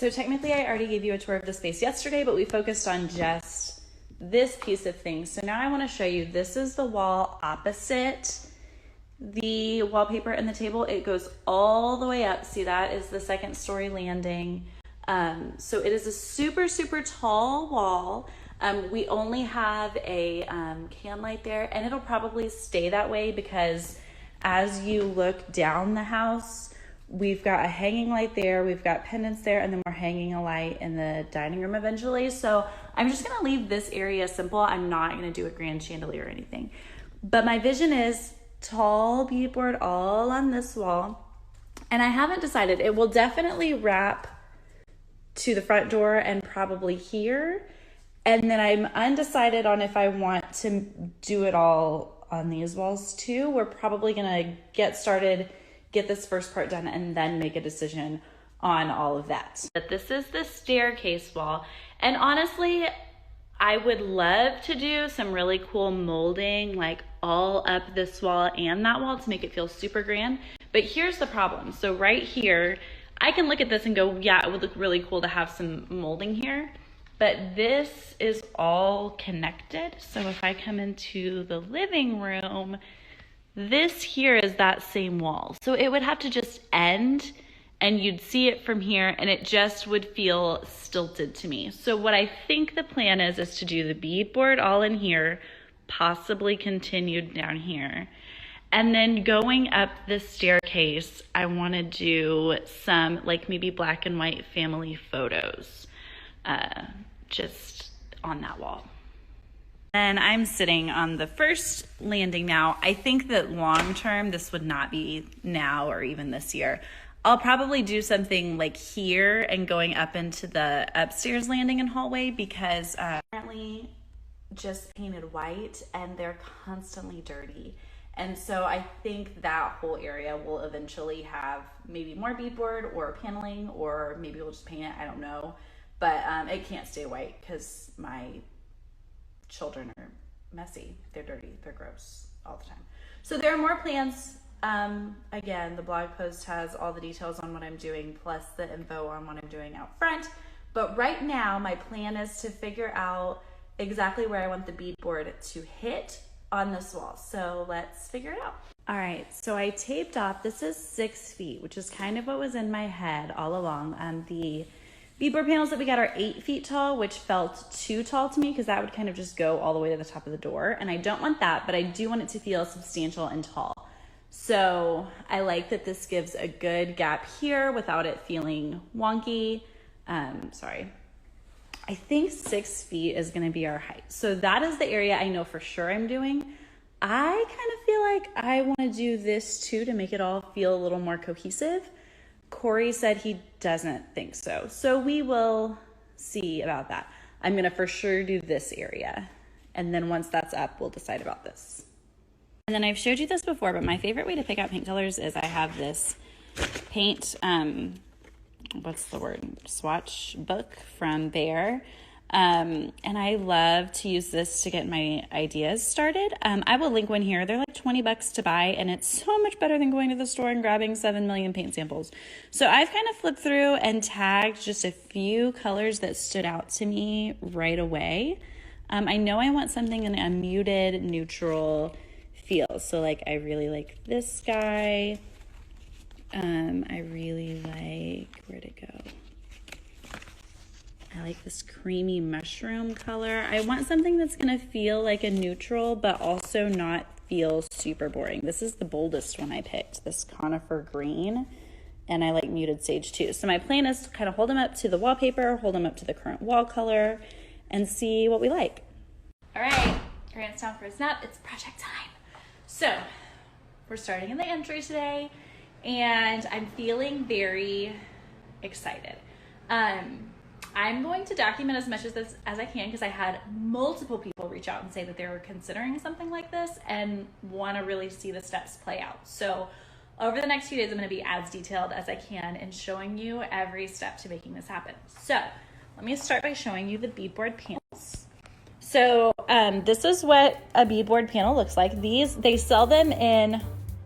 So technically I already gave you a tour of the space yesterday, but we focused on just this piece of things. So now I want to show you, this is the wall opposite the wallpaper and the table. It goes all the way up. See, that is the second story landing. So it is a super, super tall wall. We only have a can light there, and it'll probably stay that way because as you look down the house, we've got a hanging light there, we've got pendants there, and then we're hanging a light in the dining room eventually. So I'm just gonna leave this area simple. I'm not gonna do a grand chandelier or anything. But my vision is tall beadboard all on this wall. And I haven't decided. It will definitely wrap to the front door and probably here. And then I'm undecided on if I want to do it all on these walls too. We're probably gonna get started, get this first part done, and then make a decision on all of that. But this is the staircase wall. And honestly, I would love to do some really cool molding like all up this wall and that wall to make it feel super grand. But here's the problem. So right here, I can look at this and go, yeah, it would look really cool to have some molding here. But this is all connected. So if I come into the living room, this here is that same wall. So it would have to just end and you'd see it from here and it just would feel stilted to me. So what I think the plan is to do the beadboard all in here, possibly continued down here. And then going up the staircase, I want to do some like maybe black and white family photos just on that wall. And I'm sitting on the first landing now. I think that long term, this would not be now or even this year. I'll probably do something like here and going up into the upstairs landing and hallway because currently just painted white and they're constantly dirty. And so I think that whole area will eventually have maybe more beadboard or paneling, or maybe we'll just paint it, I don't know. But it can't stay white because my children are messy, they're dirty, they're gross all the time. So there are more plans. Again, the blog post has all the details on what I'm doing, plus the info on what I'm doing out front. But right now, my plan is to figure out exactly where I want the beadboard to hit on this wall. So let's figure it out. All right, so I taped off, this is 6 feet, which is kind of what was in my head all along. The beadboard panels that we got are 8 feet tall, which felt too tall to me because that would kind of just go all the way to the top of the door. And I don't want that, but I do want it to feel substantial and tall. So I like that this gives a good gap here without it feeling wonky. Sorry. I think 6 feet is gonna be our height. So that is the area I know for sure I'm doing. I kind of feel like I wanna do this too to make it all feel a little more cohesive. Corey said he doesn't think so. So we will see about that. I'm gonna for sure do this area. And then once that's up, we'll decide about this. And then I've showed you this before, but my favorite way to pick out paint colors is I have this paint, what's the word? Swatch book from Behr. And I love to use this to get my ideas started. I will link one here. They're like 20 bucks to buy, and it's so much better than going to the store and grabbing 7 million paint samples. So I've kind of flipped through and tagged just a few colors that stood out to me right away. I know I want something in a muted, neutral feel. So like, I really like this guy. I really like, where'd it go? I like this creamy mushroom color. I want something that's gonna feel like a neutral, but also not feel super boring. This is the boldest one I picked, this conifer green, and I like muted sage too. So my plan is to kind of hold them up to the wallpaper, hold them up to the current wall color, and see what we like. All right, Grant's down for a nap. It's project time. So we're starting in the entry today, and I'm feeling very excited. I'm going to document as much of this as I can because I had multiple people reach out and say that they were considering something like this and want to really see the steps play out. So over the next few days, I'm going to be as detailed as I can in showing you every step to making this happen. So let me start by showing you the beadboard panels. So this is what a beadboard panel looks like. These, they sell them in,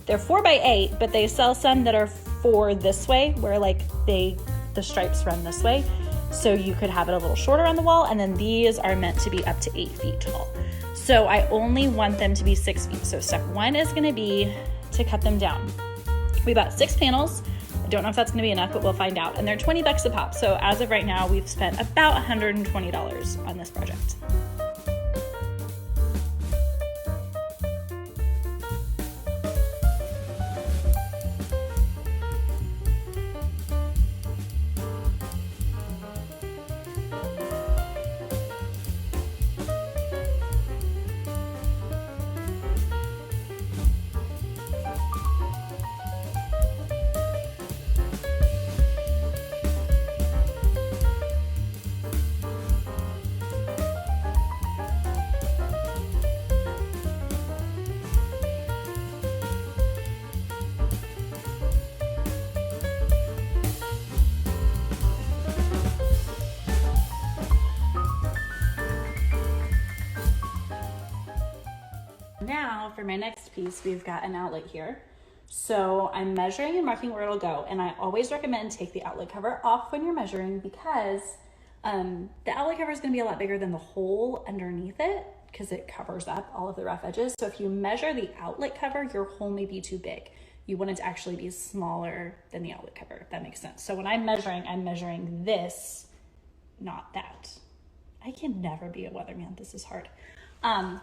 they're 4x8, but they sell some that are 4 this way, where like they the stripes run this way. So you could have it a little shorter on the wall, and then these are meant to be up to 8 feet tall. So I only want them to be 6 feet. So step one is gonna be to cut them down. We bought 6 panels. I don't know if that's gonna be enough, but we'll find out. And they're 20 bucks a pop. So as of right now, we've spent about $120 on this project. Now for my next piece, we've got an outlet here. So I'm measuring and marking where it'll go. And I always recommend take the outlet cover off when you're measuring, because the outlet cover is going to be a lot bigger than the hole underneath it, because it covers up all of the rough edges. So if you measure the outlet cover, your hole may be too big. You want it to actually be smaller than the outlet cover, if that makes sense. So when I'm measuring this, not that. I can never be a weatherman. This is hard.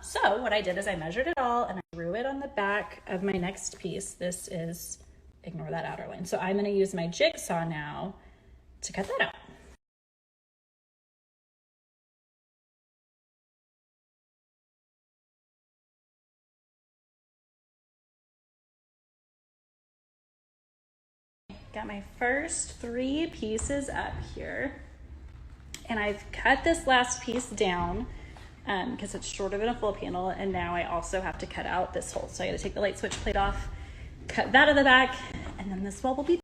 So what I did is I measured it all and I drew it on the back of my next piece. This is, ignore that outer line. So I'm going to use my jigsaw now to cut that out. Got my first 3 pieces up here, and I've cut this last piece down because it's shorter than a full panel, and now I also have to cut out this hole. So I got to take the light switch plate off, cut that at the back, and then this wall will be.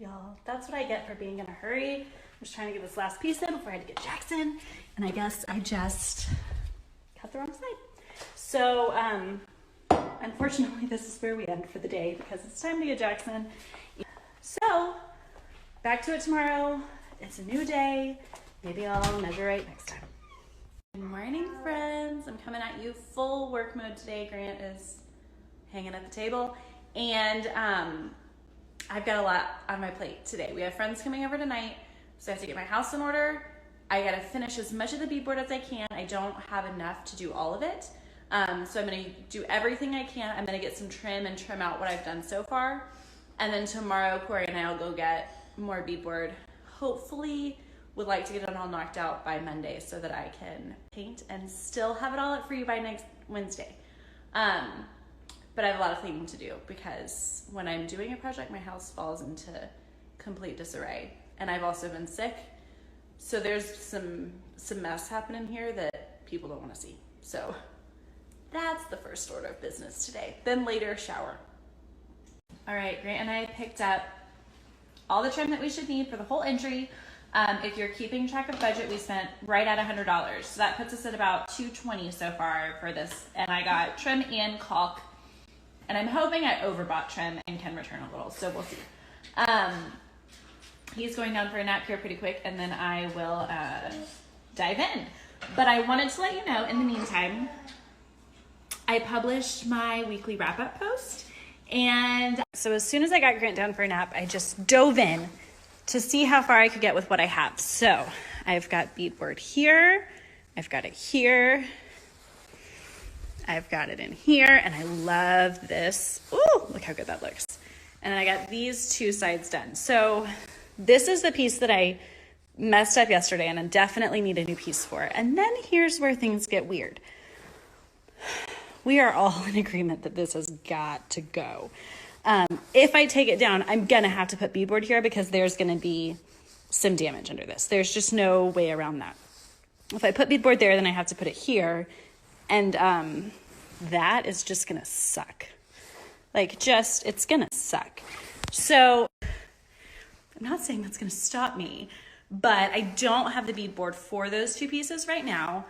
Y'all, that's what I get for being in a hurry. I'm just trying to get this last piece in before I had to get Jackson, and I guess I just cut the wrong side. So unfortunately, this is where we end for the day because it's time to get Jackson. So back to it tomorrow. It's a new day. Maybe I'll measure right next time. Good morning, friends. I'm coming at you full work mode today. Grant is hanging at the table, and I've got a lot on my plate today. We have friends coming over tonight, so I have to get my house in order. I gotta finish as much of the beadboard as I can. I don't have enough to do all of it. So I'm gonna do everything I can. I'm gonna get some trim and trim out what I've done so far. And then tomorrow, Corey and I will go get more beadboard. Hopefully, would like to get it all knocked out by Monday so that I can paint and still have it all up for you by next Wednesday. But I have a lot of cleaning to do because when I'm doing a project, my house falls into complete disarray. And I've also been sick. So there's some mess happening here that people don't want to see. So that's the first order of business today. Then later, shower. All right, Grant and I picked up all the trim that we should need for the whole entry. If you're keeping track of budget, we spent right at $100. So that puts us at about $220 so far for this. And I got trim and caulk. And I'm hoping I overbought trim and can return a little, so we'll see. He's going down for a nap here pretty quick, and then I will dive in. But I wanted to let you know, in the meantime, I published my weekly wrap-up post. And so as soon as I got Grant down for a nap, I just dove in to see how far I could get with what I have. So I've got beadboard here, I've got it here, I've got it in here, and I love this. Ooh, look how good that looks. And then I got these 2 sides done. So this is the piece that I messed up yesterday and I definitely need a new piece for. And then here's where things get weird. We are all in agreement that this has got to go. If I take it down, I'm gonna have to put beadboard here because there's gonna be some damage under this. There's just no way around that. if I put beadboard there, then I have to put it here. And that is just gonna suck. Like it's gonna suck. So I'm not saying that's gonna stop me, but I don't have the beadboard for those two pieces right now,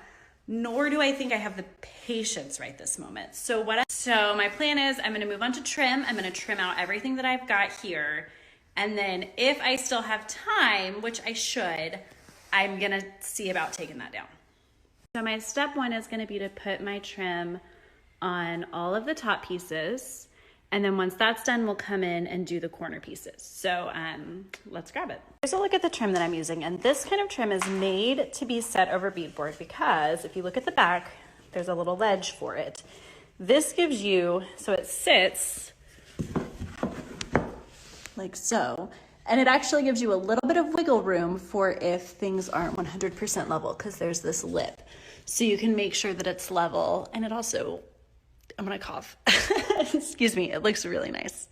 nor do I think I have the patience right this moment. So my plan is I'm gonna move on to trim. I'm gonna trim out everything that I've got here. And then if I still have time, which I should, I'm gonna see about taking that down. So my step one is gonna be to put my trim on all of the top pieces. And then once that's done, we'll come in and do the corner pieces. So let's grab it. Here's a look at the trim that I'm using. And this kind of trim is made to be set over beadboard because if you look at the back, there's a little ledge for it. This gives you, so it sits like so. And it actually gives you a little bit of wiggle room for if things aren't 100% level because there's this lip. So you can make sure that it's level. And it also, I'm gonna cough. Excuse me, it looks really nice.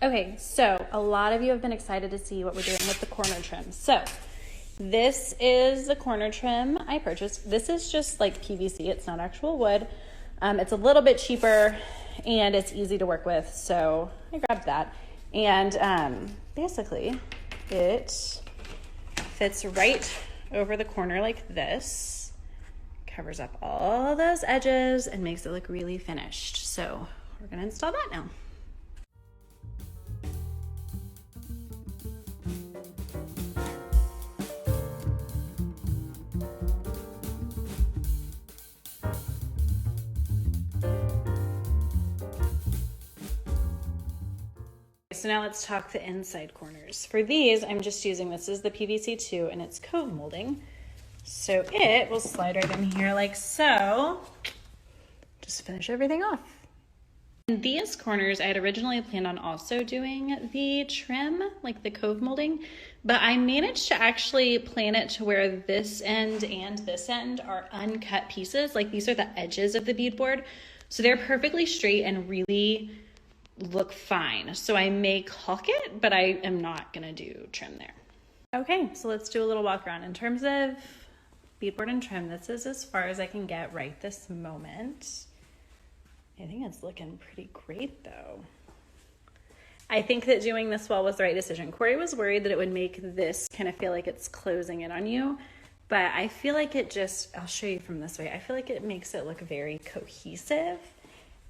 Okay, so a lot of you have been excited to see what we're doing with the corner trim. So this is the corner trim I purchased. This is just like PVC, it's not actual wood. It's a little bit cheaper and it's easy to work with, so I grabbed that. And basically it fits right over the corner like this, covers up all those edges and makes it look really finished. So we're gonna install that now. So now let's talk the inside corners. For these, I'm just using, this is the PVC2 and it's cove molding. So it will slide right in here like so. Just finish everything off. In these corners, I had originally planned on also doing the trim, like the cove molding, but I managed to actually plan it to where this end and this end are uncut pieces. Like these are the edges of the beadboard. So they're perfectly straight and really look fine. So I may caulk it, but I am not gonna do trim there. Okay, so let's do a little walk around. In terms of beadboard and trim, this is as far as I can get right this moment. I think it's looking pretty great though. I think that doing this wall was the right decision. Corey was worried that it would make this kind of feel like it's closing in on you, but I feel like it just, I'll show you from this way. I feel like it makes it look very cohesive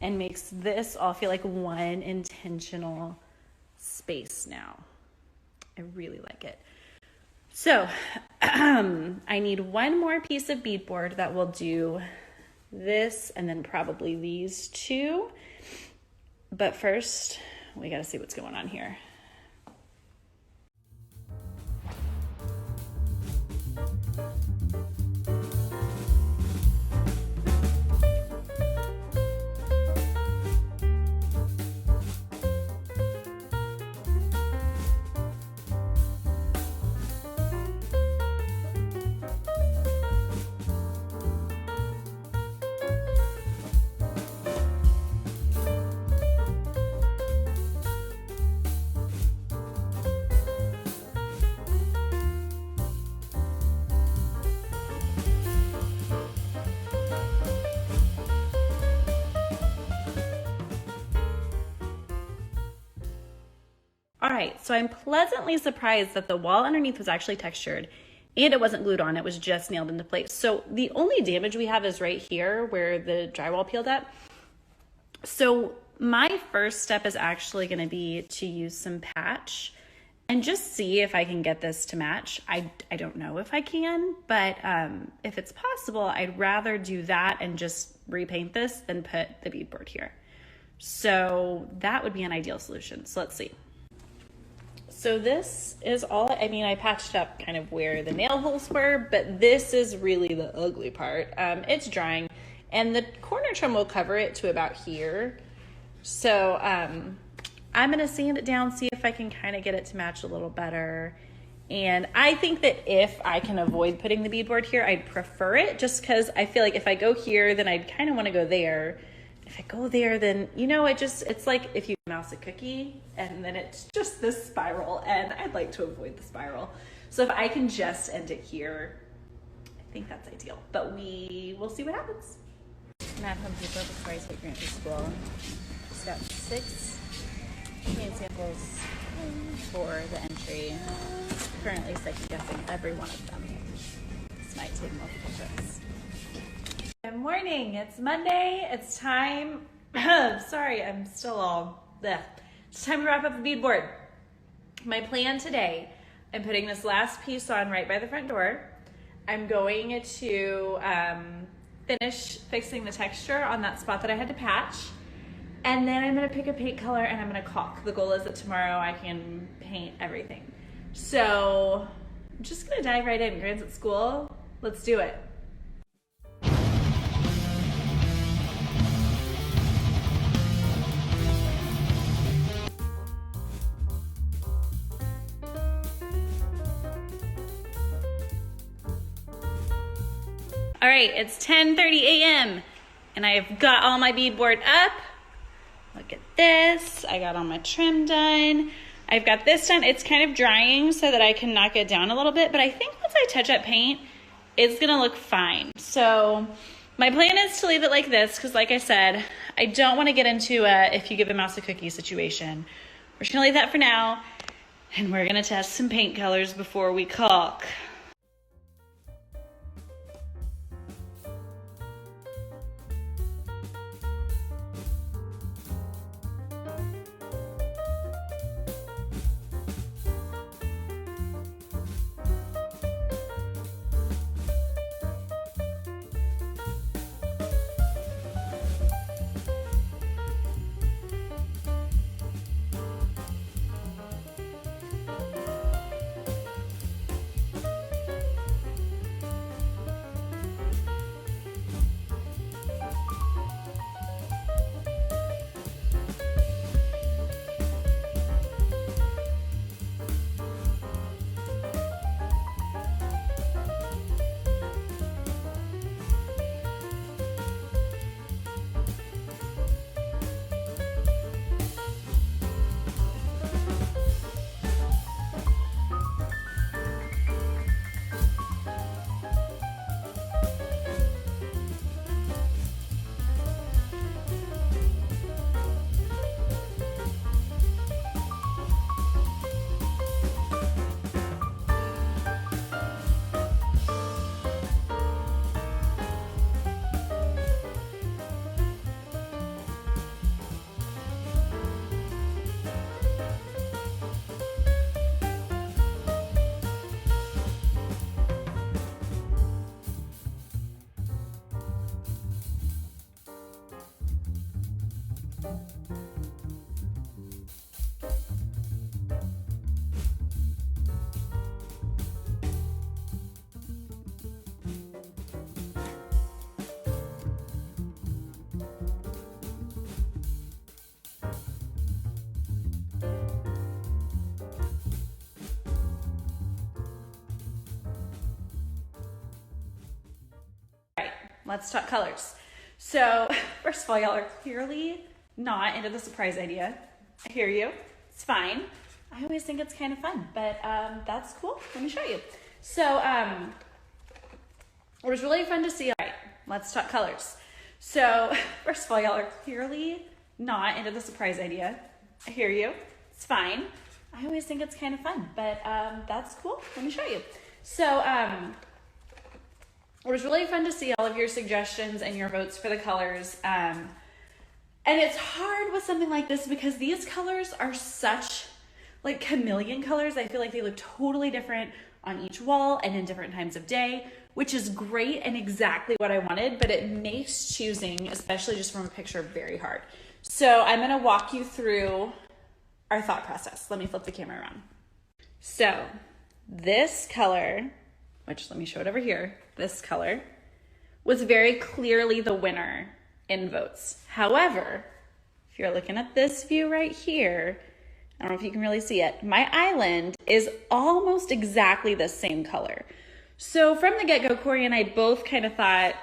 and makes this all feel like one intentional space now. I really like it. So I need one more piece of beadboard that will do this and then probably these two. But first, we gotta see what's going on here. All right, so I'm pleasantly surprised that the wall underneath was actually textured and it wasn't glued on, it was just nailed into place. So the only damage we have is right here where the drywall peeled up. So my first step is actually gonna be to use some patch and just see if I can get this to match. I don't know if I can, but if it's possible, I'd rather do that and just repaint this than put the beadboard here. So that would be an ideal solution. So let's see. So this is all, I mean, I patched up kind of where the nail holes were, but this is really the ugly part. It's drying and the corner trim will cover it to about here. So I'm gonna sand it down, see if I can kind of get it to match a little better. And I think that if I can avoid putting the beadboard here, I'd prefer it, just because I feel like if I go here, then I'd kind of want to go there. If I go there, then, you know, it's like if you mouse a cookie and then it's just this spiral, and I'd like to avoid the spiral. So if I can just end it here, I think that's ideal, but we'll see what happens. Math home paper before I take Grant to school. Just got 6 paint samples for the entry. Currently second guessing every one of them. This might take multiple trips. Good morning, it's Monday. It's time, sorry, I'm still all, bleh. It's time to wrap up the beadboard. My plan today, I'm putting this last piece on right by the front door. I'm going to finish fixing the texture on that spot that I had to patch. And then I'm gonna pick a paint color and I'm gonna caulk. The goal is that tomorrow I can paint everything. So I'm just gonna dive right in. Grant's at school, let's do it. All right, it's 10:30 a.m. and I've got all my beadboard up. Look at this, I got all my trim done. I've got this done, it's kind of drying so that I can knock it down a little bit, but I think once I touch up paint, it's gonna look fine. So my plan is to leave it like this, because like I said, I don't wanna get into a if you give a mouse a cookie situation. We're just gonna leave that for now, and we're gonna test some paint colors before we caulk. Let's talk colors. So first of all, y'all are clearly not into the surprise idea. I hear you, it's fine. I always think it's kind of fun, but that's cool. Let me show you. So it was really fun to see. All right, let's talk colors. So first of all, y'all are clearly not into the surprise idea. I hear you, it's fine. I always think it's kind of fun, but that's cool. Let me show you. So it was really fun to see all of your suggestions and your votes for the colors. And it's hard with something like this because these colors are such like chameleon colors. I feel like they look totally different on each wall and in different times of day, which is great and exactly what I wanted, but it makes choosing, especially just from a picture, very hard. So I'm gonna walk you through our thought process. Let me flip the camera around. So this color, which let me show it over here, this color was very clearly the winner in votes. However, if you're looking at this view right here, I don't know if you can really see it. My island is almost exactly the same color. So from the get-go, Corey and I both kind of thought,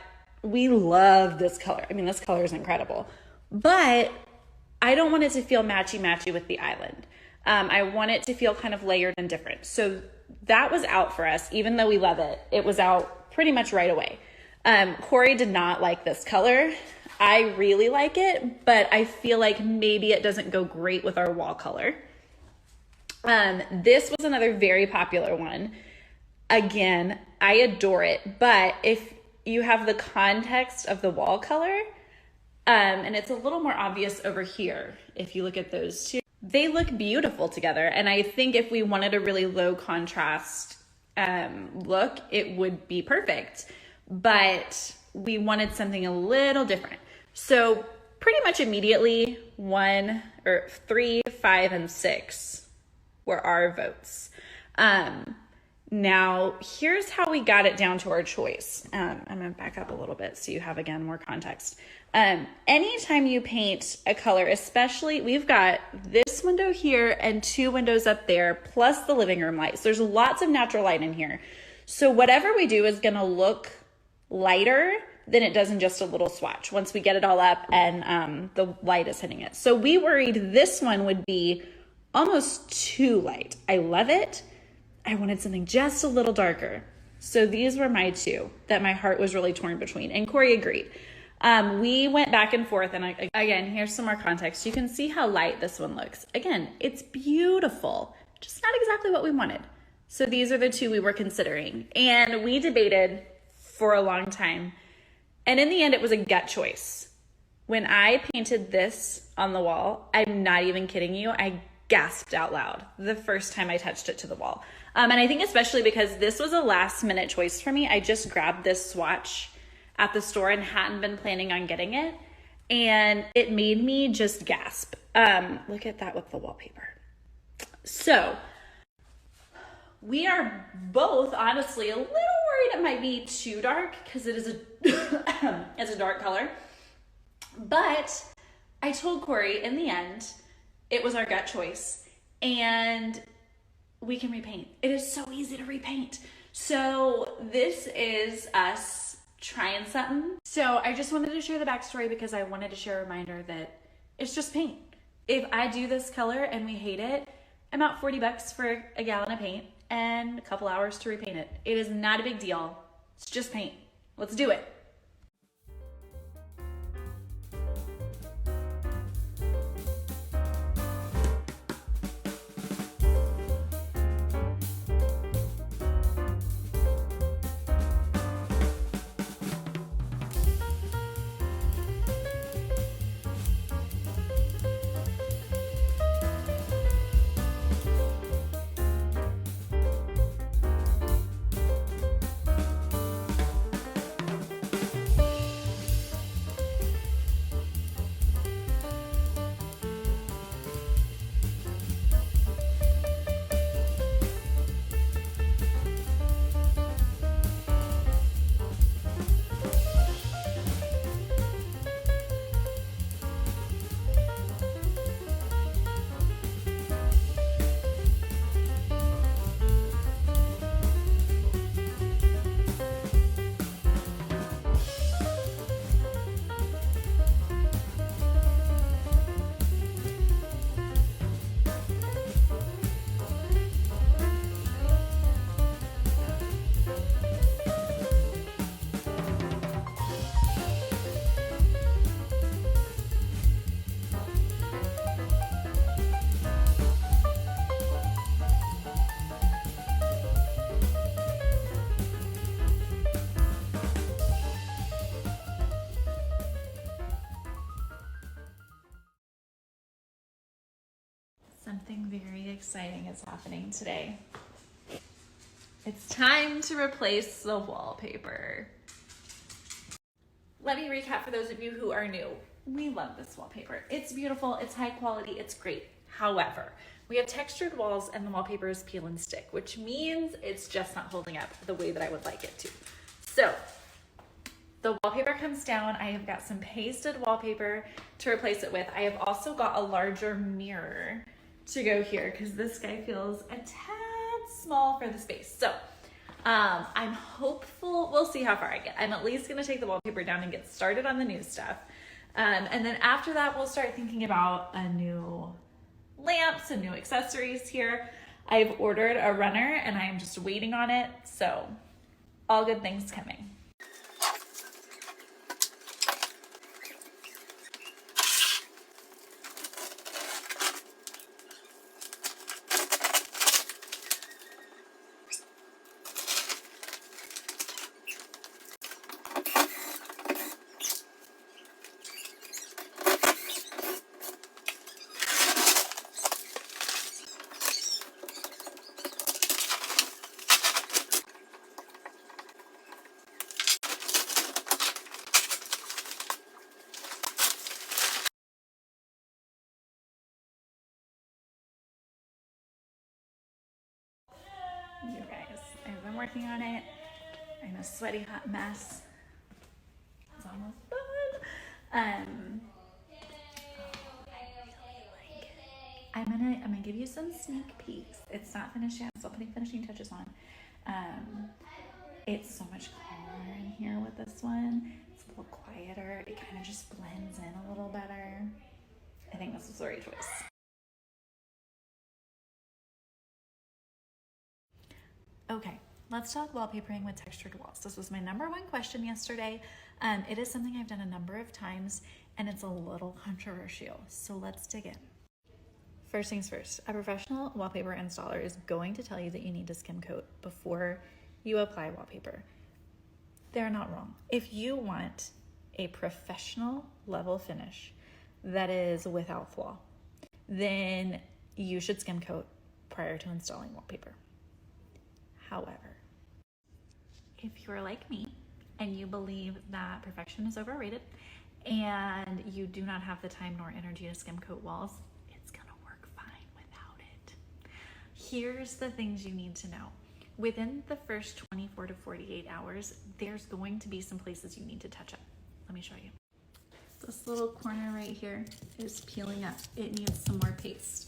we love this color. I mean, this color is incredible. But I don't want it to feel matchy-matchy with the island. I want it to feel kind of layered and different. So that was out for us. Even though we love it, it was out pretty much right away. Corey did not like this color. I really like it, but I feel like maybe it doesn't go great with our wall color. This was another very popular one. Again, I adore it, but if you have the context of the wall color, and it's a little more obvious over here if you look at those two, they look beautiful together. And I think if we wanted a really low contrast look, it would be perfect. But we wanted something a little different. So pretty much immediately 1 or 3, 5, and 6 were our votes. Now here's how we got it down to our choice. I'm gonna back up a little bit so you have, again, more context. Anytime you paint a color, especially, we've got this window here and 2 windows up there, plus the living room lights. There's lots of natural light in here. So whatever we do is gonna look lighter than it does in just a little swatch once we get it all up and the light is hitting it. So we worried this one would be almost too light. I love it. I wanted something just a little darker. So these were my 2 that my heart was really torn between, and Corey agreed. We went back and forth, and again, here's some more context. You can see how light this one looks. Again, it's beautiful, just not exactly what we wanted. So these are the 2 we were considering, and we debated for a long time. And in the end, it was a gut choice. When I painted this on the wall, I'm not even kidding you, I gasped out loud the first time I touched it to the wall. And I think especially because this was a last minute choice for me. I just grabbed this swatch at the store and hadn't been planning on getting it. And it made me just gasp. Look at that with the wallpaper. So we are both honestly a little worried it might be too dark because it is it's a dark color. But I told Corey in the end, it was our gut choice, and we can repaint. It is so easy to repaint. So this is us trying something. So I just wanted to share the backstory because I wanted to share a reminder that it's just paint. If I do this color and we hate it, I'm out $40 for a gallon of paint and a couple hours to repaint it. It is not a big deal. It's just paint. Let's do it. Something very exciting is happening today. It's time to replace the wallpaper. Let me recap for those of you who are new. We love this wallpaper. It's beautiful, it's high quality, it's great. However, we have textured walls and the wallpaper is peel and stick, which means it's just not holding up the way that I would like it to. So the wallpaper comes down. I have got some pasted wallpaper to replace it with. I have also got a larger mirror to go here because this guy feels a tad small for the space. So I'm hopeful, we'll see how far I get. I'm at least gonna take the wallpaper down and get started on the new stuff. And then after that, we'll start thinking about a new lamps and new accessories here. I've ordered a runner and I am just waiting on it. So all good things coming. You guys, I've been working on it. I'm a sweaty hot mess. It's almost done. I'm gonna give you some sneak peeks. It's not finished yet, so I'm putting finishing touches on. It's so much calmer in here with this one. It's a little quieter. It kind of just blends in a little better. I think this was the right choice. Okay, let's talk wallpapering with textured walls. This was my number one question yesterday. It is something I've done a number of times and it's a little controversial. So let's dig in. First things first, a professional wallpaper installer is going to tell you that you need to skim coat before you apply wallpaper. They're not wrong. If you want a professional level finish that is without flaw, then you should skim coat prior to installing wallpaper. However, if you're like me and you believe that perfection is overrated and you do not have the time nor energy to skim coat walls, it's gonna work fine without it. Here's the things you need to know. Within the first 24 to 48 hours, there's going to be some places you need to touch up. Let me show you. This little corner right here is peeling up. It needs some more paste.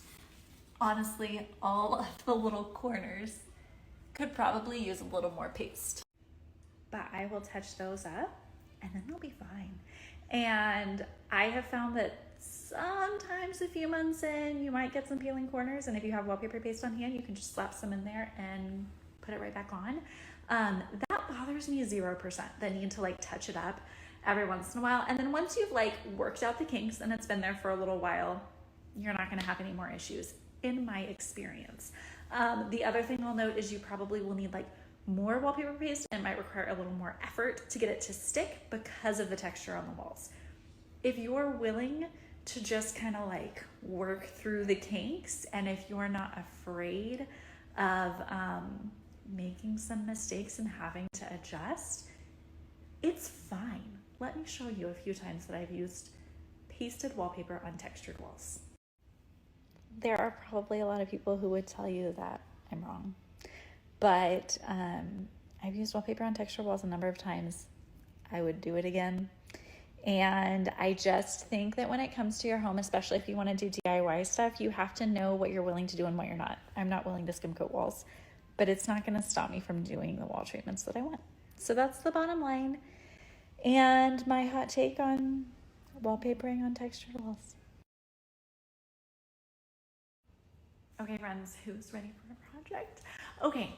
Honestly, all of the little corners could probably use a little more paste. But I will touch those up and then they'll be fine. And I have found that sometimes a few months in, you might get some peeling corners, and if you have wallpaper paste on hand, you can just slap some in there and put it right back on. That bothers me 0%, the need to like touch it up every once in a while. And then once you've like worked out the kinks and it's been there for a little while, you're not gonna have any more issues, in my experience. The other thing I'll note is you probably will need like more wallpaper paste and might require a little more effort to get it to stick because of the texture on the walls. If you're willing to just kind of like work through the kinks, and if you're not afraid of making some mistakes and having to adjust, it's fine. Let me show you a few times that I've used pasted wallpaper on textured walls. There are probably a lot of people who would tell you that I'm wrong, but I've used wallpaper on textured walls a number of times. I would do it again. And I just think that when it comes to your home, especially if you want to do DIY stuff, you have to know what you're willing to do and what you're not. I'm not willing to skim coat walls, but it's not going to stop me from doing the wall treatments that I want. So that's the bottom line. And my hot take on wallpapering on textured walls. Okay, friends, who's ready for a project? Okay,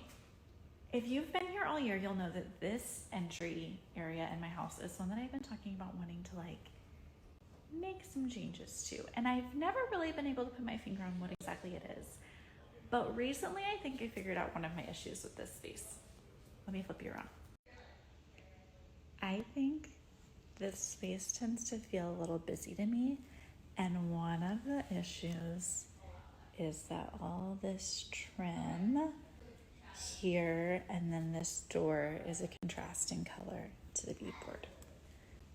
if you've been here all year, you'll know that this entry area in my house is one that I've been talking about wanting to like make some changes to. And I've never really been able to put my finger on what exactly it is. But recently, I think I figured out one of my issues with this space. Let me flip you around. I think this space tends to feel a little busy to me. And one of the issues is that all this trim here and then this door is a contrasting color to the beadboard.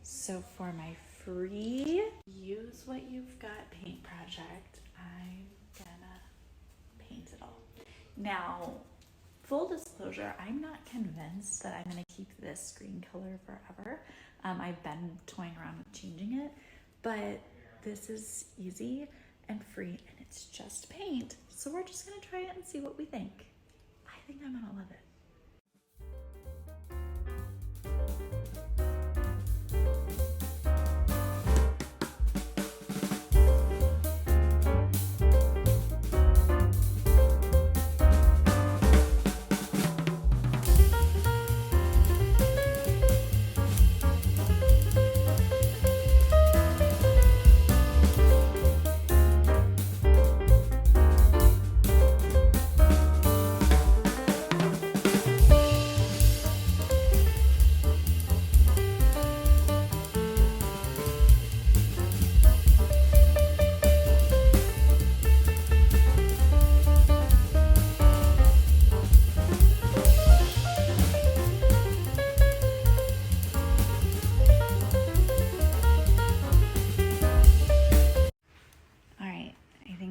So for my free use what you've got paint project, I'm gonna paint it all. Now, full disclosure, I'm not convinced that I'm gonna keep this green color forever. I've been toying around with changing it, but this is easy. and free, and it's just paint. So we're just gonna try it and see what we think. I think I'm gonna love it.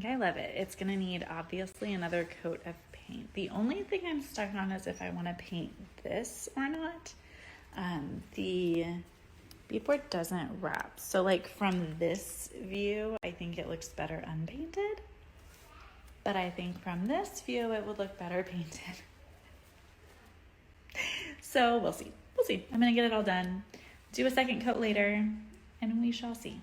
I love it. It's gonna need obviously another coat of paint. The only thing I'm stuck on is if I want to paint this or not. The beadboard doesn't wrap, so like from this view I think it looks better unpainted, but I think from this view it would look better painted. So we'll see. I'm gonna get it all done, do a second coat later, and we shall see.